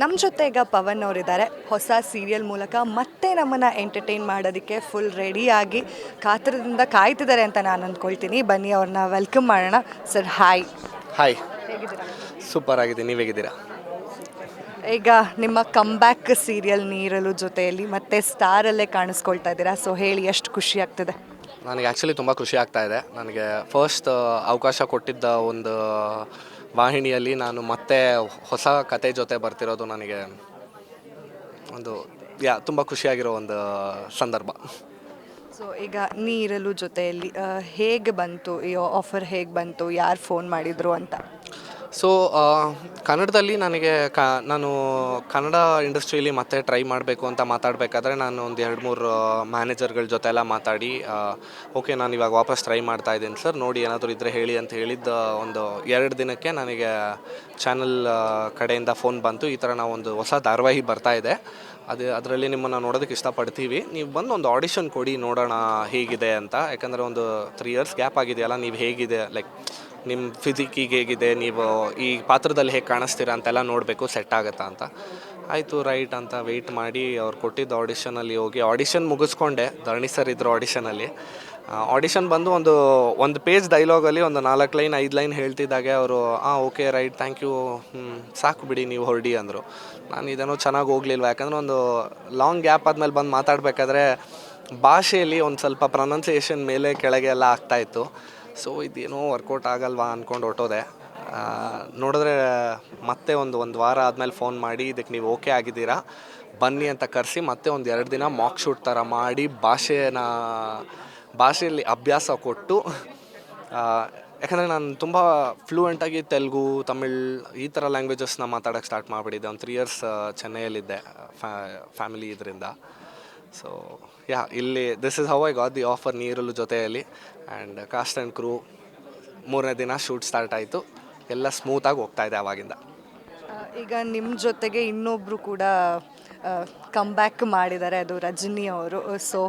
ನಮ್ಮ ಜೊತೆ ಈಗ ಪವನ್ ಅವರಿದ್ದಾರೆ. ಹೊಸ ಸೀರಿಯಲ್ ಮೂಲಕ ಮತ್ತೆ ನಮ್ಮನ್ನು ಎಂಟರ್ಟೈನ್ ಮಾಡೋದಕ್ಕೆ ಫುಲ್ ರೆಡಿಯಾಗಿ ಕಾತರದಿಂದ ಕಾಯ್ತಿದ್ದಾರೆ ಅಂತ ನಾನು ಅಂದ್ಕೊಳ್ತೀನಿ. ಬನ್ನಿ ಅವ್ರನ್ನ ವೆಲ್ಕಮ್ ಮಾಡೋಣ. ಸರ್ ಹಾಯ್, ಹಾಯ್, ಹೇಗಿದ್ದೀರಾ? ಸೂಪರ್ ಆಗಿದೆ. ನೀವು ಹೇಗಿದ್ದೀರಾ? ಈಗ ನಿಮ್ಮ ಕಮ್ಬ್ಯಾಕ್ ಸೀರಿಯಲ್ ನೀರಲು ಜೊತೆಯಲ್ಲಿ ಮತ್ತೆ ಸ್ಟಾರಲ್ಲೇ ಕಾಣಿಸ್ಕೊಳ್ತಾ ಇದ್ದೀರಾ. ಸೊ ಹೇಳಿ, ಎಷ್ಟು ಖುಷಿ ಆಗ್ತಿದೆ? ನನಗೆ ಆ್ಯಕ್ಚುಲಿ ತುಂಬ ಖುಷಿ ಆಗ್ತಾ ಇದೆ. ನನಗೆ ಫಸ್ಟ್ ಅವಕಾಶ ಕೊಟ್ಟಿದ್ದ ಒಂದು ವಾಹಿನಿಯಲ್ಲಿ ನಾನು ಮತ್ತೆ ಹೊಸ ಕತೆ ಜೊತೆ ಬರ್ತಿರೋದು ನನಗೆ ಒಂದು ತುಂಬ ಖುಷಿಯಾಗಿರೋ ಒಂದು ಸಂದರ್ಭ. ಸೊ ಈಗ ನೀರಲು ಜೊತೆಯಲ್ಲಿ ಹೇಗೆ ಬಂತು ಈ ಆಫರ್, ಹೇಗೆ ಬಂತು, ಯಾರು ಫೋನ್ ಮಾಡಿದರು ಅಂತ? ಸೊ ಕನ್ನಡದಲ್ಲಿ ನಾನು ಕನ್ನಡ ಇಂಡಸ್ಟ್ರಿಯಲ್ಲಿ ಮತ್ತೆ ಟ್ರೈ ಮಾಡಬೇಕು ಅಂತ ಮಾತಾಡಬೇಕಾದ್ರೆ ನಾನು ಒಂದು 2-3 ಮ್ಯಾನೇಜರ್ಗಳ ಜೊತೆ ಎಲ್ಲ ಮಾತಾಡಿ ಓಕೆ, ನಾನು ಇವಾಗ ವಾಪಸ್ ಟ್ರೈ ಮಾಡ್ತಾ ಇದ್ದೀನಿ ಸರ್, ನೋಡಿ ಏನಾದರೂ ಇದ್ದರೆ ಹೇಳಿ ಅಂತ ಹೇಳಿದ್ದು ಒಂದು 2 ದಿನಕ್ಕೆ ನನಗೆ ಚಾನಲ್ ಕಡೆಯಿಂದ ಫೋನ್ ಬಂತು. ಈ ಥರ ನಾವೊಂದು ಹೊಸ ಧಾರಾವಾಹಿ ಬರ್ತಾ ಇದೆ, ಅದರಲ್ಲಿ ನಿಮ್ಮನ್ನು ನೋಡೋದಕ್ಕೆ ಇಷ್ಟಪಡ್ತೀವಿ, ನೀವು ಬಂದು ಒಂದು ಆಡಿಷನ್ ಕೊಡಿ, ನೋಡೋಣ ಹೇಗಿದೆ ಅಂತ. ಯಾಕಂದರೆ ಒಂದು 3 ಇಯರ್ಸ್ ಗ್ಯಾಪ್ ಆಗಿದೆಯಲ್ಲ, ನೀವು ಹೇಗಿದೆ, ಲೈಕ್ ನಿಮ್ಮ ಫಿಸಿಕಿಗೆ ಹೇಗಿದೆ, ನೀವು ಈ ಪಾತ್ರದಲ್ಲಿ ಹೇಗೆ ಕಾಣಿಸ್ತೀರಾ ಅಂತೆಲ್ಲ ನೋಡಬೇಕು, ಸೆಟ್ ಆಗುತ್ತಾ ಅಂತ. ಆಯಿತು, ರೈಟ್ ಅಂತ ವೆಯ್ಟ್ ಮಾಡಿ ಅವ್ರು ಕೊಟ್ಟಿದ್ದು ಆಡಿಷನಲ್ಲಿ ಹೋಗಿ ಆಡಿಷನ್ ಮುಗಿಸ್ಕೊಂಡೆ. ಧರಣಿ ಸರ್ ಇದ್ದರು ಆಡಿಷನಲ್ಲಿ. ಆಡಿಷನ್ ಬಂದು ಒಂದು ಪೇಜ್ ಡೈಲಾಗಲ್ಲಿ ಒಂದು 4 ಲೈನ್ 5 ಲೈನ್ ಹೇಳ್ತಿದ್ದಾಗೆ ಅವರು ಓಕೆ ರೈಟ್ ಥ್ಯಾಂಕ್ ಯು, ಸಾಕು ಬಿಡಿ ನೀವು ಹೊರಡಿ ಅಂದರು. ನಾನು ಇದೇನೋ ಚೆನ್ನಾಗಿ ಹೋಗಲಿಲ್ವ, ಯಾಕಂದರೆ ಒಂದು ಲಾಂಗ್ ಗ್ಯಾಪ್ ಆದಮೇಲೆ ಬಂದು ಮಾತಾಡಬೇಕಾದ್ರೆ ಭಾಷೆಯಲ್ಲಿ ಒಂದು ಸ್ವಲ್ಪ ಪ್ರೊನೌನ್ಸಿಯೇಷನ್ ಮೇಲೆ ಕೆಳಗೆ ಎಲ್ಲ ಆಗ್ತಾಯಿತ್ತು. ಸೊ ಇದೇನೋ ವರ್ಕೌಟ್ ಆಗಲ್ವಾ ಅಂದ್ಕೊಂಡು ಹೊರಟೋದೆ. ನೋಡಿದ್ರೆ ಮತ್ತೆ ಒಂದು ವಾರ ಆದಮೇಲೆ ಫೋನ್ ಮಾಡಿ ಇದಕ್ಕೆ ನೀವು ಓಕೆ ಆಗಿದ್ದೀರಾ ಬನ್ನಿ ಅಂತ ಕರೆಸಿ ಮತ್ತೆ ಒಂದು 2 ದಿನ ಮಾಕ್ ಶೂಟ್ ಥರ ಮಾಡಿ ಭಾಷೆಯಲ್ಲಿ ಅಭ್ಯಾಸ ಕೊಟ್ಟು, ಯಾಕಂದರೆ ನಾನು ತುಂಬ ಫ್ಲೂಯೆಂಟಾಗಿ ತೆಲುಗು, ತಮಿಳ್ ಈ ಥರ ಲ್ಯಾಂಗ್ವೇಜಸ್ನ ಮಾತಾಡೋಕ್ಕೆ ಸ್ಟಾರ್ಟ್ ಮಾಡಿಬಿಟ್ಟಿದ್ದೆ. ಒಂದು 3 ಇಯರ್ಸ್ ಚೆನ್ನೈಯಲ್ಲಿದ್ದೆ ಫ್ಯಾಮಿಲಿ ಇದರಿಂದ. ಸೊ ಇಲ್ಲಿ this is how I got the offer ನೀರಲು ಜೊತೆಯಲ್ಲಿ. ಆ್ಯಂಡ್ ಕಾಸ್ಟ್ ಆ್ಯಂಡ್ ಕ್ರೂ 3ನೇ ದಿನ ಶೂಟ್ ಸ್ಟಾರ್ಟ್ ಆಯಿತು. ಎಲ್ಲ ಸ್ಮೂತಾಗಿ ಹೋಗ್ತಾಯಿದೆ ಆವಾಗಿಂದ. ಈಗ ನಿಮ್ಮ ಜೊತೆಗೆ ಇನ್ನೊಬ್ಬರು ಕೂಡ ಕಮ್ಬ್ಯಾಕ್ ಮಾಡಿದ್ದಾರೆ, ಅದು ರಜನಿ ಅವರು. ಸೊ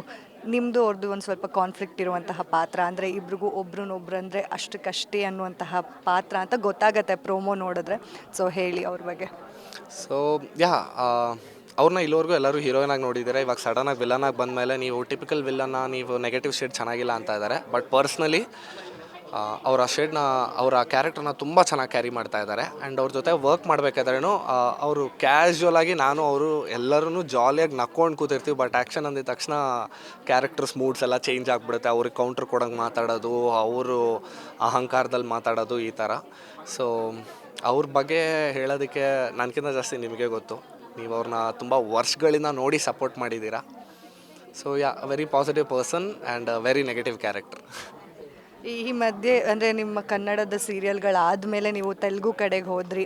ನಿಮ್ಮದು ಅವ್ರದ್ದು ಒಂದು ಸ್ವಲ್ಪ ಕಾನ್ಫ್ಲಿಕ್ಟ್ ಇರುವಂತಹ ಪಾತ್ರ, ಅಂದರೆ ಇಬ್ರಿಗೂ ಒಬ್ರನ್ನೊಬ್ರು ಅಂದರೆ ಅಷ್ಟಕ್ಕಷ್ಟೇ ಅನ್ನುವಂತಹ ಪಾತ್ರ ಅಂತ ಗೊತ್ತಾಗತ್ತೆ ಪ್ರೋಮೋ ನೋಡಿದ್ರೆ. ಸೊ ಹೇಳಿ ಅವ್ರ ಬಗ್ಗೆ. ಸೊ ಅವ್ರನ್ನ ಇಲ್ಲಿವರೆಗೂ ಎಲ್ಲರೂ ಹೀರೋಯಿನ್ ಆಗಿ ನೋಡಿದ್ದಾರೆ. ಇವಾಗ ಸಡನ್ನಾಗಿ ವಿಲನಾಗಿ ಬಂದಮೇಲೆ ನೀವು ಟಿಪಿಕಲ್ ವಿಲನ್ನ, ನೀವು ನೆಗೆಟಿವ್ ಶೇಡ್ ಚೆನ್ನಾಗಿಲ್ಲ ಅಂತ ಇದ್ದಾರೆ. ಬಟ್ ಪರ್ಸ್ನಲಿ ಅವರ ಕ್ಯಾರೆಕ್ಟರ್ನ ತುಂಬ ಚೆನ್ನಾಗಿ ಕ್ಯಾರಿ ಮಾಡ್ತಾ ಇದ್ದಾರೆ. ಆ್ಯಂಡ್ ಅವ್ರ ಜೊತೆ ವರ್ಕ್ ಮಾಡಬೇಕಾದ್ರೂ ಅವರು ಕ್ಯಾಶುವಲಾಗಿ, ಅವರು ಎಲ್ಲರೂ ಜಾಲಿಯಾಗಿ ನಕ್ಕೊಂಡು ಕೂತಿರ್ತೀವಿ. ಬಟ್ ಆ್ಯಕ್ಷನ್ ಅಂದಿದ ತಕ್ಷಣ ಕ್ಯಾರೆಕ್ಟರ್ಸ್ ಮೂಡ್ಸ್ ಎಲ್ಲ ಚೇಂಜ್ ಆಗಿಬಿಡುತ್ತೆ. ಅವ್ರಿಗೆ ಕೌಂಟ್ರ್ ಕೊಡೋಂಗೆ ಮಾತಾಡೋದು, ಅವರು ಅಹಂಕಾರದಲ್ಲಿ ಮಾತಾಡೋದು, ಈ ಥರ. ಸೊ ಅವ್ರ ಬಗ್ಗೆ ಹೇಳೋದಕ್ಕೆ ನನಗಿಂತ ಜಾಸ್ತಿ ನಿಮಗೆ ಗೊತ್ತು. ನೀವು ಅವ್ರನ್ನ ತುಂಬ ವರ್ಷಗಳಿಂದ ನೋಡಿ ಸಪೋರ್ಟ್ ಮಾಡಿದ್ದೀರಾ. So very positive person and very negative character. ಈ ಮಧ್ಯೆ ಅಂದರೆ ನಿಮ್ಮ ಕನ್ನಡದ ಸೀರಿಯಲ್ಗಳಾದಮೇಲೆ ನೀವು ತೆಲುಗು ಕಡೆಗೆ ಹೋದ್ರಿ,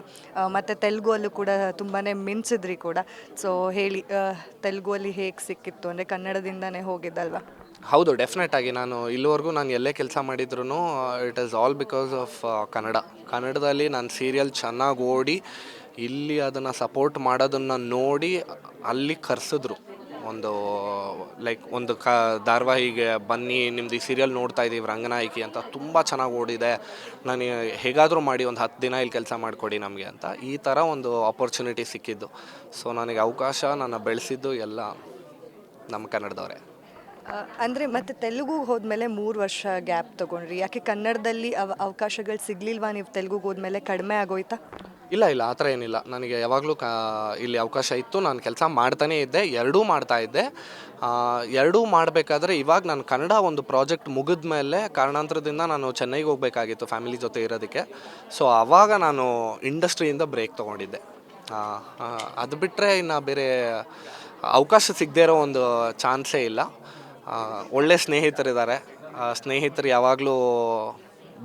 ಮತ್ತು ತೆಲುಗುವಲ್ಲೂ ಕೂಡ ತುಂಬಾ ಮಿಂಚಿದ್ರಿ ಕೂಡ. ಸೊ ಹೇಳಿ, ತೆಲುಗುವಲ್ಲಿ ಹೇಗೆ ಸಿಕ್ಕಿತ್ತು? ಅಂದರೆ ಕನ್ನಡದಿಂದನೇ ಹೋಗಿದ್ದಲ್ವ? ಹೌದು, ಡೆಫಿನೆಟಾಗಿ. ಇಲ್ಲಿವರೆಗೂ ನಾನು ಎಲ್ಲೇ ಕೆಲಸ ಮಾಡಿದ್ರು it is all because of ಕನ್ನಡದಲ್ಲಿ ನಾನು ಸೀರಿಯಲ್ ಚೆನ್ನಾಗಿ ಓಡಿ ಇಲ್ಲಿ ಅದನ್ನು ಸಪೋರ್ಟ್ ಮಾಡೋದನ್ನು ನೋಡಿ ಅಲ್ಲಿ ಕರೆಸಿದ್ರು. ಒಂದು ಧಾರಾವಾಹಿಗೆ ಬನ್ನಿ, ನಿಮ್ಮದು ಈ ಸೀರಿಯಲ್ ನೋಡ್ತಾ ಇದ್ದೀವಿ ರಂಗನಾಯಕಿ ಅಂತ, ತುಂಬ ಚೆನ್ನಾಗಿ ಓಡಿದೆ, ನಾನು ಹೇಗಾದರೂ ಮಾಡಿ ಒಂದು 10 ದಿನ ಇಲ್ಲಿ ಕೆಲಸ ಮಾಡಿಕೊಡಿ ನಮಗೆ ಅಂತ, ಈ ಥರ ಒಂದು ಆಪರ್ಚುನಿಟಿ ಸಿಕ್ಕಿದ್ದು. ಸೊ ನನಗೆ ಅವಕಾಶ, ನನ್ನ ಬೆಳೆಸಿದ್ದು ಎಲ್ಲ ನಮ್ಮ ಕನ್ನಡದವರೇ. ಅಂದರೆ ಮತ್ತೆ ತೆಲುಗುಗೆ ಹೋದ್ಮೇಲೆ 3 ವರ್ಷ ಗ್ಯಾಪ್ ತೊಗೊಂಡ್ರಿ, ಯಾಕೆ ಕನ್ನಡದಲ್ಲಿ ಅವಕಾಶಗಳು ಸಿಗಲಿಲ್ವಾ? ನೀವು ತೆಲುಗುಗೆ ಹೋದ್ಮೇಲೆ ಕಡಿಮೆ ಆಗೋಯ್ತಾ? ಇಲ್ಲ, ಆ ಥರ ಏನಿಲ್ಲ. ನನಗೆ ಯಾವಾಗಲೂ ಇಲ್ಲಿ ಅವಕಾಶ ಇತ್ತು, ನಾನು ಕೆಲಸ ಮಾಡ್ತಾನೇ ಇದ್ದೆ, ಎರಡೂ ಮಾಡ್ತಾಯಿದ್ದೆ. ಎರಡೂ ಮಾಡಬೇಕಾದ್ರೆ ಇವಾಗ ನಾನು ಕನ್ನಡ ಒಂದು ಪ್ರಾಜೆಕ್ಟ್ ಮುಗಿದ ಮೇಲೆ ಕಾರಣಾಂತರದಿಂದ ನಾನು ಚೆನ್ನೈಗೆ ಹೋಗಬೇಕಾಗಿತ್ತು ಫ್ಯಾಮಿಲಿ ಜೊತೆ ಇರೋದಕ್ಕೆ. ಸೊ ಆವಾಗ ನಾನು ಇಂಡಸ್ಟ್ರಿಯಿಂದ ಬ್ರೇಕ್ ತೊಗೊಂಡಿದ್ದೆ. ಅದು ಬಿಟ್ಟರೆ ಇನ್ನು ಬೇರೆ ಅವಕಾಶ ಸಿಗದೇ ಇರೋ ಒಂದು ಚಾನ್ಸೇ ಇಲ್ಲ. ಒಳ್ಳೆ ಸ್ನೇಹಿತರಿದ್ದಾರೆ. ಸ್ನೇಹಿತರು ಯಾವಾಗಲೂ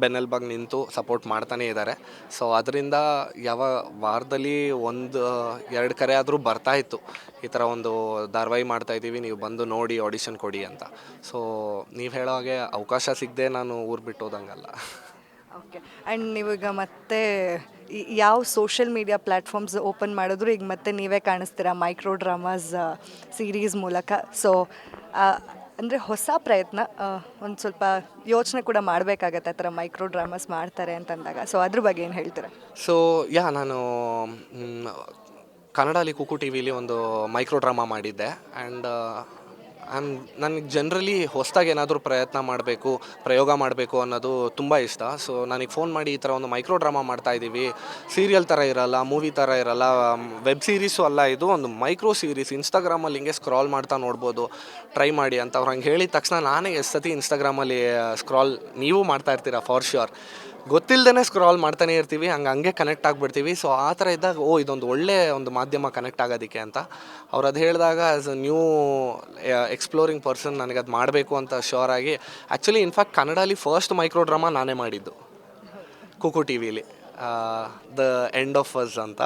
ಬೆನ್ನೆಲುಬಾಗಿ ನಿಂತು ಸಪೋರ್ಟ್ ಮಾಡ್ತಾನೇ ಇದ್ದಾರೆ. ಸೊ ಅದರಿಂದ ವಾರದಲ್ಲಿ 1-2 ಕರೆ ಆದರೂ ಬರ್ತಾಯಿತ್ತು, ಈ ಥರ ಒಂದು ಧಾರಾವಾಹಿ ಮಾಡ್ತಾಯಿದ್ದೀವಿ, ನೀವು ಬಂದು ನೋಡಿ ಆಡಿಷನ್ ಕೊಡಿ ಅಂತ. ಸೊ ನೀವು ಹೇಳೋ ಹಾಗೆ ಅವಕಾಶ ಸಿಗದೆ ನಾನು ಊರು ಬಿಟ್ಟು ಹೋದಂಗಲ್ಲ. ಓಕೆ. ಆ್ಯಂಡ್ ನೀವೀಗ ಮತ್ತೆ ಯಾವ ಸೋಷಿಯಲ್ ಮೀಡಿಯಾ ಪ್ಲ್ಯಾಟ್ಫಾರ್ಮ್ಸ್ ಓಪನ್ ಮಾಡಿದ್ರು ಈಗ ಮತ್ತೆ ನೀವೇ ಕಾಣಿಸ್ತೀರಾ ಮೈಕ್ರೋ ಡ್ರಾಮಾಸ್ ಸೀರೀಸ್ ಮೂಲಕ. ಸೊ ಅಂದರೆ ಹೊಸ ಪ್ರಯತ್ನ, ಒಂದು ಸ್ವಲ್ಪ ಯೋಚನೆ ಕೂಡ ಮಾಡಬೇಕಾಗತ್ತೆ ಆ ಥರ ಮೈಕ್ರೋ ಡ್ರಾಮಾಸ್ ಮಾಡ್ತಾರೆ ಅಂತಂದಾಗ. ಸೊ ಅದ್ರ ಬಗ್ಗೆ ಏನು ಹೇಳ್ತೀರಾ? ಸೊ ನಾನು ಕನ್ನಡಲ್ಲಿ ಕುಕು ಟಿ ವಿಲಿ ಒಂದು ಮೈಕ್ರೋ ಡ್ರಾಮಾ ಮಾಡಿದ್ದೆ. ಆ್ಯಂಡ್ ನನಗೆ ಜನ್ರಲಿ ಹೊಸದಾಗಿ ಏನಾದರೂ ಪ್ರಯತ್ನ ಮಾಡಬೇಕು, ಪ್ರಯೋಗ ಮಾಡಬೇಕು ಅನ್ನೋದು ತುಂಬ ಇಷ್ಟ. ಸೊ ನನಗೆ ಫೋನ್ ಮಾಡಿ ಈ ಥರ ಒಂದು ಮೈಕ್ರೋ ಡ್ರಾಮಾ ಮಾಡ್ತಾಯಿದ್ದೀವಿ, ಸೀರಿಯಲ್ ಥರ ಇರಲ್ಲ, ಮೂವಿ ಥರ ಇರಲ್ಲ, ವೆಬ್ ಸೀರೀಸು ಅಲ್ಲ, ಇದು ಒಂದು ಮೈಕ್ರೋ ಸೀರೀಸ್, ಇನ್ಸ್ಟಾಗ್ರಾಮಲ್ಲಿ ಹಿಂಗೆ ಸ್ಕ್ರಾಲ್ ಮಾಡ್ತಾ ನೋಡ್ಬೋದು, ಟ್ರೈ ಮಾಡಿ ಅಂತ ಅವ್ರು ಹಂಗೆ ಹೇಳಿದ ತಕ್ಷಣ ನಾನೇ ಎಷ್ಟು ಸತಿ ಇನ್ಸ್ಟಾಗ್ರಾಮಲ್ಲಿ ಸ್ಕ್ರಾಲ್, ನೀವು ಮಾಡ್ತಾ ಇರ್ತೀರಾ ಫಾರ್ ಶ್ಯೂರ್, ಗೊತ್ತಿಲ್ಲದೇ ಸ್ಕ್ರಾಲ್ ಮಾಡ್ತಾನೆ ಇರ್ತೀವಿ, ಹಂಗೆ ಕನೆಕ್ಟ್ ಆಗಿಬಿಡ್ತೀವಿ. ಸೊ ಆ ಥರ ಇದ್ದಾಗ ಇದೊಂದು ಒಳ್ಳೆ ಒಂದು ಮಾಧ್ಯಮ ಕನೆಕ್ಟ್ ಆಗೋದಕ್ಕೆ ಅಂತ ಅವ್ರು ಅದು ಹೇಳಿದಾಗ as a new exploring person ನನಗೆ ಅದು ಮಾಡಬೇಕು ಅಂತ ಶ್ಯೂರ್ ಆಗಿ, ಆ್ಯಕ್ಚುಲಿ ಇನ್ಫ್ಯಾಕ್ಟ್ ಕನ್ನಡಲ್ಲಿ ಫಸ್ಟ್ ಮೈಕ್ರೋ ಡ್ರಾಮಾ ನಾನೇ ಮಾಡಿದ್ದು ಕುಕು ಟಿ ವಿಲಿ, ದ ಎಂಡ್ ಆಫ್ ಅಸ್ ಅಂತ.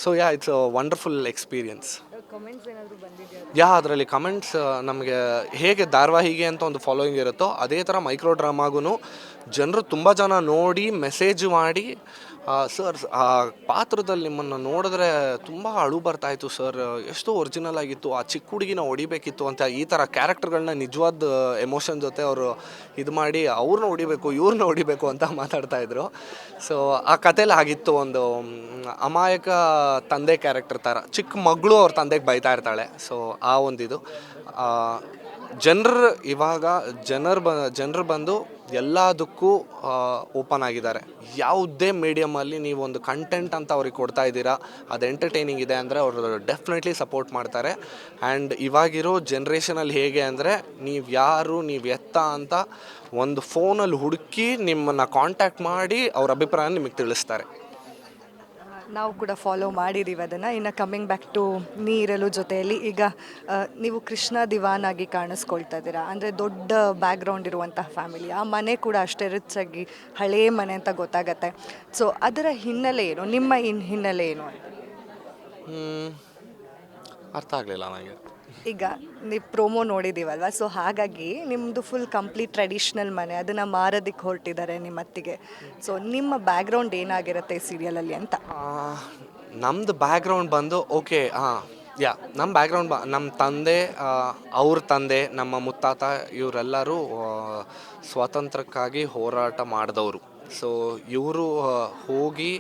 So it's a wonderful experience. ಅದರಲ್ಲಿ ಕಮೆಂಟ್ಸ್ ನಮಗೆ ಹೇಗೆ ಧಾರಾವಾಹಿಗೆ ಅಂತ ಒಂದು ಫಾಲೋಯಿಂಗ್ ಇರುತ್ತೋ ಅದೇ ಥರ ಮೈಕ್ರೋ ಡ್ರಾಮಾಗೂ ಜನರು ತುಂಬ ಜನ ನೋಡಿ ಮೆಸೇಜ್ ಮಾಡಿ, ಸರ್ ಆ ಪಾತ್ರದಲ್ಲಿ ನಿಮ್ಮನ್ನು ನೋಡಿದ್ರೆ ತುಂಬ ಅಳು ಬರ್ತಾಯಿತ್ತು ಸರ್, ಎಷ್ಟು ಒರಿಜಿನಲ್ ಆಗಿತ್ತು, ಆ ಚಿಕ್ಕ ಹುಡುಗಿನ ಹೊಡಿಬೇಕಿತ್ತು ಅಂತ, ಈ ಥರ ಕ್ಯಾರೆಕ್ಟರ್ಗಳನ್ನ ನಿಜವಾದ ಎಮೋಷನ್ ಜೊತೆ ಅವರು ಇದು ಮಾಡಿ ಅವ್ರನ್ನ ಹೊಡಿಬೇಕು ಇವ್ರನ್ನ ಹೊಡಿಬೇಕು ಅಂತ ಮಾತಾಡ್ತಾಯಿದ್ರು. ಸೊ ಆ ಕಥೆಲಿ ಆಗಿತ್ತು, ಒಂದು ಅಮಾಯಕ ತಂದೆ ಕ್ಯಾರೆಕ್ಟರ್ ಥರ, ಚಿಕ್ಕ ಮಗಳು ಅವ್ರ ತಂದೆಗೆ ಬೈತಾ ಇರ್ತಾಳೆ. ಸೊ ಆ ಒಂದಿದು ಇವಾಗ ಜನರು ಬಂದು ಎಲ್ಲದಕ್ಕೂ ಓಪನ್ ಆಗಿದ್ದಾರೆ. ಯಾವುದೇ ಮೀಡಿಯಮಲ್ಲಿ ನೀವು ಒಂದು ಕಂಟೆಂಟ್ ಅಂತ ಅವ್ರಿಗೆ ಕೊಡ್ತಾ ಇದ್ದೀರಾ, ಅದು ಎಂಟರ್ಟೈನಿಂಗ್ ಇದೆ ಅಂದರೆ ಅವರು ಡೆಫಿನೆಟ್ಲಿ ಸಪೋರ್ಟ್ ಮಾಡ್ತಾರೆ. ಆ್ಯಂಡ್ ಇವಾಗಿರೋ ಜನ್ರೇಷನಲ್ಲಿ ಹೇಗೆ ಅಂದರೆ, ನೀವು ಎತ್ತ ಅಂತ ಒಂದು ಫೋನಲ್ಲಿ ಹುಡುಕಿ ನಿಮ್ಮನ್ನು ಕಾಂಟ್ಯಾಕ್ಟ್ ಮಾಡಿ ಅವ್ರ ಅಭಿಪ್ರಾಯ ನಿಮಗೆ ತಿಳಿಸ್ತಾರೆ. ನಾವು ಕೂಡ ಫಾಲೋ ಮಾಡಿದ್ದೀವಿ ಅದನ್ನು. ಇನ್ನು ಕಮ್ಮಿಂಗ್ ಬ್ಯಾಕ್ ಟು ನೀರಲು ಜೊತೆಯಲ್ಲಿ ಈಗ ನೀವು ಕೃಷ್ಣ ದಿವಾನ್ ಆಗಿ ಕಾಣಿಸ್ಕೊಳ್ತಾ ಇದ್ದೀರಾ, ಅಂದರೆ ದೊಡ್ಡ ಬ್ಯಾಕ್ಗ್ರೌಂಡ್ ಇರುವಂತಹ ಫ್ಯಾಮಿಲಿ, ಆ ಮನೆ ಕೂಡ ಅಷ್ಟೇ ರಿಚ್ ಆಗಿ ಹಳೇ ಮನೆ ಅಂತ ಗೊತ್ತಾಗತ್ತೆ. ಸೊ ಅದರ ಹಿನ್ನೆಲೆ ಏನು, ನಿಮ್ಮ ಹಿನ್ನೆಲೆ ಏನು ಅಂತ? ಅರ್ಥ ಆಗಲಿಲ್ಲ ನನಗೆ. ಈಗ ನೀವು ಪ್ರೋಮೋ ನೋಡಿದ್ದೀವಲ್ವ, ಸೊ ಹಾಗಾಗಿ ನಿಮ್ಮದು ಫುಲ್ ಕಂಪ್ಲೀಟ್ ಟ್ರೆಡಿಷ್ನಲ್ ಮನೆ, ಅದನ್ನು ಮಾರೋದಕ್ಕೆ ಹೊರಟಿದ್ದಾರೆ ನಿಮ್ಮ ಅತ್ತಿಗೆ. ಸೊ ನಿಮ್ಮ ಬ್ಯಾಕ್ಗ್ರೌಂಡ್ ಏನಾಗಿರುತ್ತೆ ಈ ಸೀರಿಯಲಲ್ಲಿ ಅಂತ? ನಮ್ಮದು ಬ್ಯಾಕ್ಗ್ರೌಂಡ್ ಬಂದು ಓಕೆ, ನಮ್ಮ ಬ್ಯಾಕ್ಗ್ರೌಂಡ್ ನಮ್ಮ ತಂದೆ, ಅವ್ರ ತಂದೆ, ನಮ್ಮ ಮುತ್ತಾತ ಇವರೆಲ್ಲರೂ ಸ್ವಾತಂತ್ರ್ಯಕ್ಕಾಗಿ ಹೋರಾಟ ಮಾಡಿದವರು. ಸೊ ಇವರು ಹೋಗಿ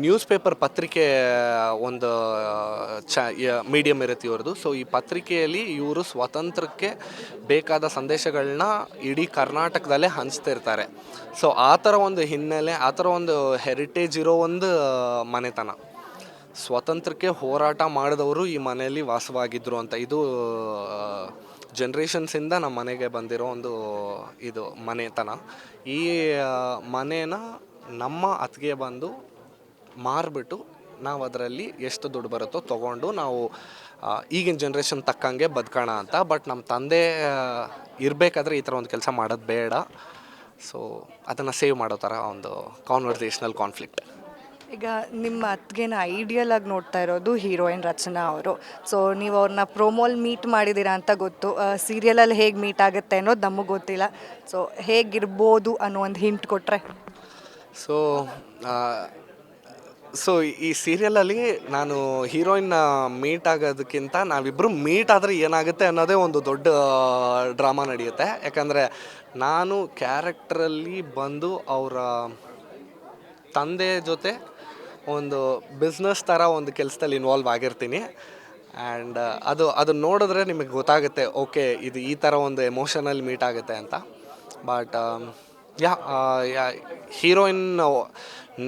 ನ್ಯೂಸ್ ಪೇಪರ್ ಪತ್ರಿಕೆ ಒಂದು ಮೀಡಿಯಮ್ ಇರುತ್ತೆ ಇವ್ರದ್ದು. ಸೊ ಈ ಪತ್ರಿಕೆಯಲ್ಲಿ ಇವರು ಸ್ವಾತಂತ್ರ್ಯಕ್ಕೆ ಬೇಕಾದ ಸಂದೇಶಗಳನ್ನ ಇಡೀ ಕರ್ನಾಟಕದಲ್ಲೇ ಹಂಚ್ತಿರ್ತಾರೆ. ಸೊ ಆ ಥರ ಒಂದು ಹಿನ್ನೆಲೆ, ಆ ಥರ ಒಂದು ಹೆರಿಟೇಜ್ ಇರೋ ಒಂದು ಮನೆತನ, ಸ್ವಾತಂತ್ರ್ಯಕ್ಕೆ ಹೋರಾಟ ಮಾಡಿದವರು ಈ ಮನೆಯಲ್ಲಿ ವಾಸವಾಗಿದ್ದರು ಅಂತ. ಇದು ಜನ್ರೇಷನ್ಸಿಂದ ನಮ್ಮ ಮನೆಗೆ ಬಂದಿರೋ ಒಂದು ಇದು ಮನೆತನ. ಈ ಮನೇನ ನಮ್ಮ ಅತ್ತಿಗೆ ಬಂದು ಮಾರಿಬಿಟ್ಟು ನಾವು ಅದರಲ್ಲಿ ಎಷ್ಟು ದುಡ್ಡು ಬರುತ್ತೋ ತೊಗೊಂಡು ನಾವು ಈಗಿನ ಜನ್ರೇಷನ್ ತಕ್ಕಂಗೆ ಬದುಕೋಣ ಅಂತ. ಬಟ್ ನಮ್ಮ ತಂದೆ ಇರಬೇಕಾದ್ರೆ ಈ ಥರ ಒಂದು ಕೆಲಸ ಮಾಡೋದು ಬೇಡ, ಸೊ ಅದನ್ನು ಸೇವ್ ಮಾಡೋ ಥರ ಒಂದು ಕಾನ್ವರ್ಸೇಷನಲ್ ಕಾನ್ಫ್ಲಿಕ್ಟ್. ಈಗ ನಿಮ್ಮ ಅತ್ತಿಗೆನ ಐಡಿಯಲ್ ಆಗಿ ನೋಡ್ತಾ ಇರೋದು ಹೀರೋಯಿನ್ ರಚನಾ ಅವರು. ಸೊ ನೀವು ಅವ್ರನ್ನ ಪ್ರೋಮೋಲ್ ಮೀಟ್ ಮಾಡಿದ್ದೀರಾ ಅಂತ ಗೊತ್ತು, ಸೀರಿಯಲಲ್ಲಿ ಹೇಗೆ ಮೀಟ್ ಆಗುತ್ತೆ ಅನ್ನೋದು ನಮಗೆ ಗೊತ್ತಿಲ್ಲ. ಸೊ ಹೇಗಿರ್ಬೋದು ಅನ್ನೋ ಒಂದು ಹಿಂಟ್ ಕೊಟ್ಟರೆ. ಸೊ ಈ ಸೀರಿಯಲಲ್ಲಿ ನಾನು ಹೀರೋಯಿನ್ನ ಮೀಟ್ ಆಗೋದಕ್ಕಿಂತ ನಾವಿಬ್ಬರು ಮೀಟ್ ಆದರೆ ಏನಾಗುತ್ತೆ ಅನ್ನೋದೇ ಒಂದು ದೊಡ್ಡ ಡ್ರಾಮಾ ನಡೆಯುತ್ತೆ. ಯಾಕಂದರೆ ನಾನು ಕ್ಯಾರೆಕ್ಟ್ರಲ್ಲಿ ಬಂದು ಅವರ ತಂದೆ ಜೊತೆ ಒಂದು ಬಿಸ್ನೆಸ್ ಥರ ಒಂದು ಕೆಲಸದಲ್ಲಿ ಇನ್ವಾಲ್ವ್ ಆಗಿರ್ತೀನಿ. ಆ್ಯಂಡ್ ಅದು ನೋಡಿದ್ರೆ ನಿಮಗೆ ಗೊತ್ತಾಗುತ್ತೆ, ಓಕೆ ಇದು ಈ ಥರ ಒಂದು ಎಮೋಷನಲ್ಲಿ ಮೀಟ್ ಆಗುತ್ತೆ ಅಂತ. ಬಟ್ ಹೀರೋಯಿನ್,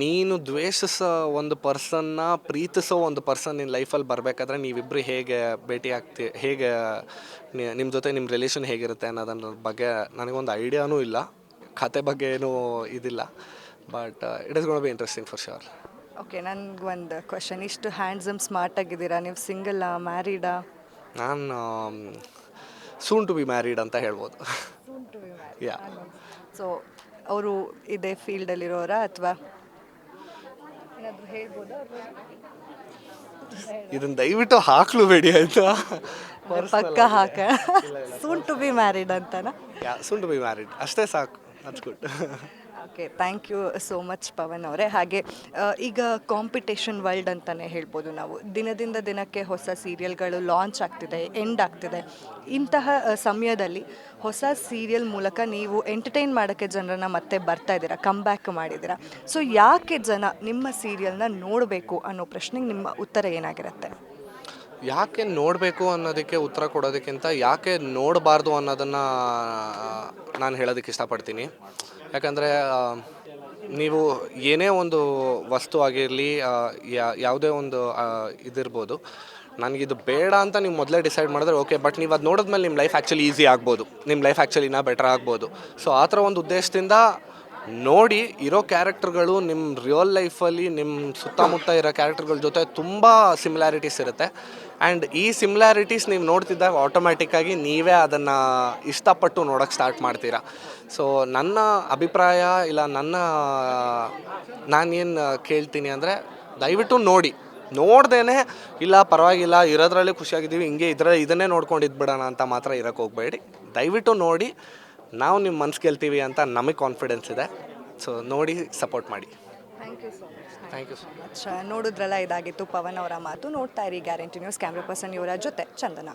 ನೀನು ದ್ವೇಷಿಸೋ ಒಂದು ಪರ್ಸನ್ನ ಪ್ರೀತಿಸೋ ಒಂದು ಪರ್ಸನ್ ನಿನ್ನ ಲೈಫಲ್ಲಿ ಬರಬೇಕಾದ್ರೆ ನೀವಿಬ್ಬರು ಹೇಗೆ ಭೇಟಿ ಹೇಗೆ ನಿಮ್ಮ ಜೊತೆ ನಿಮ್ಮ ರಿಲೇಷನ್ ಹೇಗಿರುತ್ತೆ ಅನ್ನೋದ್ರ ಬಗ್ಗೆ ನನಗೊಂದು ಐಡಿಯಾನೂ ಇಲ್ಲ, ಕತೆ ಬಗ್ಗೆ ಏನೂ ಇದಿಲ್ಲ. But it is gonna be interesting for sure. Okay, ನನಗೊಂದು ಕ್ವೆಶನ್. ಇಷ್ಟು ಹ್ಯಾಂಡ್ಸಮ್ ಸ್ಮಾರ್ಟ್ ಆಗಿದ್ದೀರಾ, ನೀವು ಸಿಂಗಲ್ಲಾ ಮ್ಯಾರಿಡಾ? ನಾನು ಸೂನ್ ಟು ಬಿ ಮ್ಯಾರಿಡ್ ಅಂತ ಹೇಳ್ಬೋದು. ಯಾ. ಸೊ ಅವರು ಇದೇ ಫೀಲ್ಡಲ್ಲಿರೋರಾ ಅಥವಾ ಏನಾದರೂ ಹೇಳ್ಬೋದಾ? ಇದನ್ನು ದಯವಿಟ್ಟು ಹಾಕ್ಲೂಬೇಡಿ ಆಯಿತಾ? ಪಕ್ಕ ಹಾಕ. ಸೂನ್ ಟು ಬಿ ಮ್ಯಾರಿಡ್ ಅಂತನಾ? Yeah, soon to be married ಅಷ್ಟೇ ಸಾಕು, that's good. Okay, thank you so much Pavan ಅವರೇ. ಹಾಗೆ ಈಗ ಕಾಂಪಿಟೇಷನ್ ವರ್ಲ್ಡ್ ಅಂತಲೇ ಹೇಳ್ಬೋದು ನಾವು. ದಿನದಿಂದ ದಿನಕ್ಕೆ ಹೊಸ ಸೀರಿಯಲ್ಗಳು ಲಾಂಚ್ ಆಗ್ತಿದೆ, ಎಂಡ್ ಆಗ್ತಿದೆ. ಇಂತಹ ಸಮಯದಲ್ಲಿ ಹೊಸ ಸೀರಿಯಲ್ ಮೂಲಕ ನೀವು ಎಂಟರ್ಟೈನ್ ಮಾಡೋಕ್ಕೆ ಜನರನ್ನ ಮತ್ತೆ ಬರ್ತಾ ಇದ್ದೀರಾ, ಕಮ್ ಬ್ಯಾಕ್ ಮಾಡಿದ್ದೀರಾ. ಸೊ ಯಾಕೆ ಜನ ನಿಮ್ಮ ಸೀರಿಯಲ್ನ ನೋಡಬೇಕು ಅನ್ನೋ ಪ್ರಶ್ನೆಗೆ ನಿಮ್ಮ ಉತ್ತರ ಏನಾಗಿರುತ್ತೆ? ಯಾಕೆ ನೋಡಬೇಕು ಅನ್ನೋದಕ್ಕೆ ಉತ್ತರ ಕೊಡೋದಕ್ಕಿಂತ ಯಾಕೆ ನೋಡಬಾರ್ದು ಅನ್ನೋದನ್ನು ನಾನು ಹೇಳೋದಕ್ಕೆ ಇಷ್ಟಪಡ್ತೀನಿ. ಯಾಕಂದರೆ ನೀವು ಏನೇ ಒಂದು ವಸ್ತು ಆಗಿರಲಿ, ಯಾವುದೇ ಒಂದು ಇದಿರ್ಬೋದು, ನನಗಿದು ಬೇಡ ಅಂತ ನೀವು ಮೊದಲೇ ಡಿಸೈಡ್ ಮಾಡಿದ್ರೆ ಓಕೆ, ಬಟ್ ನೀವು ಅದು ನೋಡಿದ್ಮೇಲೆ ನಿಮ್ಮ ಲೈಫ್ ಆ್ಯಕ್ಚುಲಿ ಈಸಿ ಆಗ್ಬೋದು, ನಿಮ್ಮ ಲೈಫ್ ಆ್ಯಕ್ಚುಲಿ ಇನ್ನೂ ಬೆಟರ್ ಆಗ್ಬೋದು. ಸೊ ಆ ಥರ ಒಂದು ಉದ್ದೇಶದಿಂದ ನೋಡಿ. ಇರೋ ಕ್ಯಾರೆಕ್ಟರ್ಗಳು ನಿಮ್ಮ ರಿಯಲ್ ಲೈಫಲ್ಲಿ ನಿಮ್ಮ ಸುತ್ತಮುತ್ತ ಇರೋ ಕ್ಯಾರೆಕ್ಟರ್ಗಳ ಜೊತೆ ತುಂಬ ಸಿಮಿಲ್ಯಾರಿಟೀಸ್ ಇರುತ್ತೆ. ಆ್ಯಂಡ್ ಈ ಸಿಮಿಲ್ಯಾರಿಟೀಸ್ ನೀವು ನೋಡ್ತಿದ್ದಾಗ ಆಟೋಮ್ಯಾಟಿಕ್ಕಾಗಿ ನೀವೇ ಅದನ್ನು ಇಷ್ಟಪಟ್ಟು ನೋಡೋಕ್ಕೆ ಸ್ಟಾರ್ಟ್ ಮಾಡ್ತೀರಾ. ಸೊ ನನ್ನ ಅಭಿಪ್ರಾಯ ಇಲ್ಲ, ನಾನೇನು ಕೇಳ್ತೀನಿ ಅಂದರೆ, ದಯವಿಟ್ಟು ನೋಡಿ. ನೋಡ್ದೇನೆ ಇಲ್ಲ ಪರವಾಗಿಲ್ಲ, ಇರೋದ್ರಲ್ಲೇ ಖುಷಿಯಾಗಿದ್ದೀವಿ, ಹಿಂಗೆ ಇದನ್ನೇ ನೋಡ್ಕೊಂಡು ಇದ್ಬಿಡೋಣ ಅಂತ ಮಾತ್ರ ಇರೋಕ್ಕೆ ಹೋಗಬೇಡಿ. ದಯವಿಟ್ಟು ನೋಡಿ. ನಾವು ನಿಮ್ಮ ಮನ್ಸು ಗೆಲ್ತೀವಿ ಅಂತ ನಮಗೆ ಕಾನ್ಫಿಡೆನ್ಸ್ ಇದೆ. ಸೊ ನೋಡಿ, ಸಪೋರ್ಟ್ ಮಾಡಿ. Thank you so much. Thank you so much. ನೋಡಿದ್ರಲ್ಲ, ಇದಾಗಿತ್ತು ಪವನ್ ಅವರ ಮಾತು. ನೋಡ್ತಾ ಇರಿ ಗ್ಯಾರಂಟಿ ನ್ಯೂಸ್. ಕ್ಯಾಮ್ರಾ ಪರ್ಸನ್ ಇವರ ಜೊತೆ ಚಂದನ.